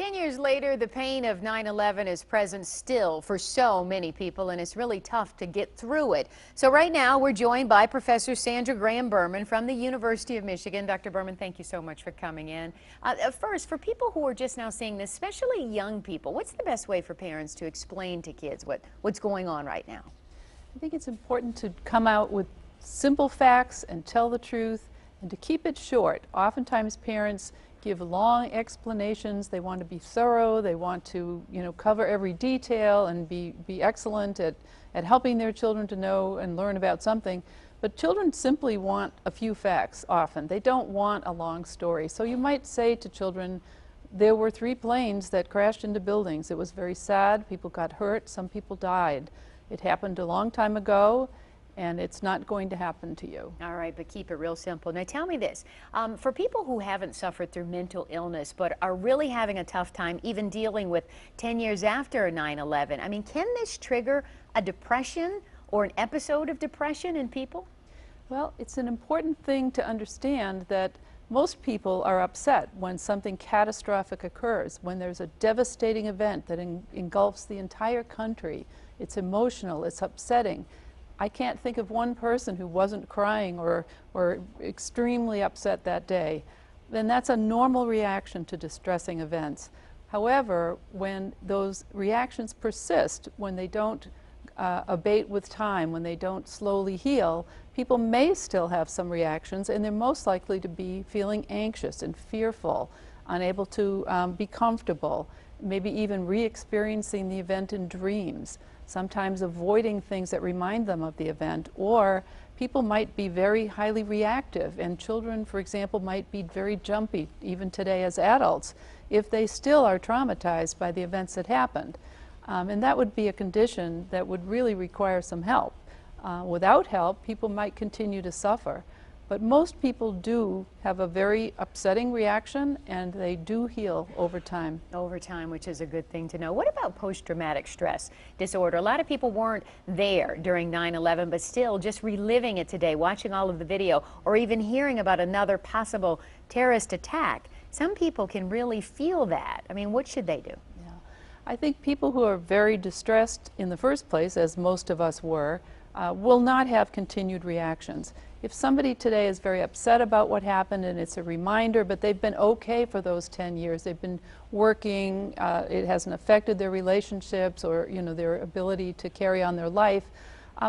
10 years later, the pain of 9/11 is present still for so many people, and it's really tough to get through it. So right now, we're joined by Professor Sandra Graham-Bermann from the University of Michigan. Dr. Berman, thank you so much for coming in. First, for people who are just now seeing this, especially young people, what's the best way for parents to explain to kids what's going on right now? I think it's important to come out with simple facts and tell the truth and to keep it short. Oftentimes parents give long explanations. They want to be thorough. They want to, cover every detail and be excellent at helping their children to know and learn about something. But children simply want a few facts often. They don't want a long story. So you might say to children, there were 3 planes that crashed into buildings. It was very sad. People got hurt. Some people died. It happened a long time ago, and it's not going to happen to you. All right, but keep it real simple. Now tell me this, for people who haven't suffered through mental illness but are really having a tough time even dealing with 10 years after 9/11, I mean, can this trigger a depression or an episode of depression in people? Well, it's an important thing to understand that most people are upset when something catastrophic occurs, when there's a devastating event that engulfs the entire country. It's emotional, it's upsetting. I can't think of one person who wasn't crying or extremely upset that day. Then that's a normal reaction to distressing events. However, when those reactions persist, when they don't abate with time, when they don't slowly heal, people may still have some reactions, and they're most likely to be feeling anxious and fearful, unable to be comfortable, maybe even re-experiencing the event in dreams, sometimes avoiding things that remind them of the event, or people might be very highly reactive, and children, for example, might be very jumpy, even today as adults, if they still are traumatized by the events that happened. And that would be a condition that would really require some help. Without help, people might continue to suffer. But most people do have a very upsetting reaction, and they do heal over time. Over time, which is a good thing to know. What about post-traumatic stress disorder? A lot of people weren't there during 9/11, but still just reliving it today, watching all of the video, or even hearing about another possible terrorist attack. Some people can really feel that. I mean, what should they do? Yeah. I think people who are very distressed in the first place, as most of us were, will not have continued reactions. If somebody today is very upset about what happened and it's a reminder, but they've been okay for those 10 years, they've been working, it hasn't affected their relationships or their ability to carry on their life,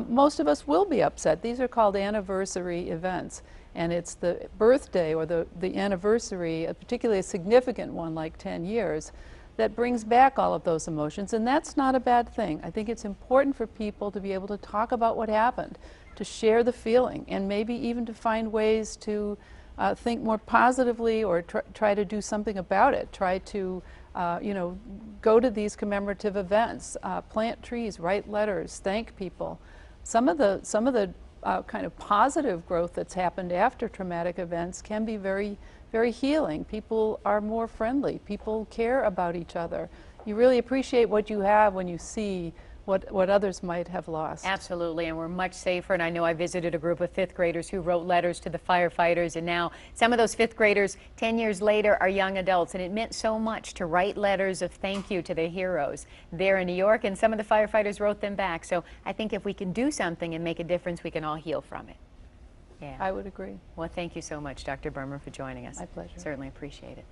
most of us will be upset. These are called anniversary events, and it's the birthday or the anniversary, particularly a significant one like 10 years, that brings back all of those emotions, and that's not a bad thing. I think it's important for people to be able to talk about what happened, to share the feeling, and maybe even to find ways to think more positively or try to do something about it. Try to, go to these commemorative events, plant trees, write letters, thank people. Some of the kind of positive growth that's happened after traumatic events can be very, very healing. People are more friendly. People care about each other. You really appreciate what you have when you see what others might have lost. Absolutely, and we're much safer. And I know I visited a group of 5th graders who wrote letters to the firefighters, and now some of those 5th graders 10 years later are young adults, and it meant so much to write letters of thank you to their heroes there in New York, and some of the firefighters wrote them back. So I think if we can do something and make a difference, we can all heal from it. Yeah. I would agree. Well, thank you so much, Dr. Berman, for joining us. My pleasure. Certainly appreciate it.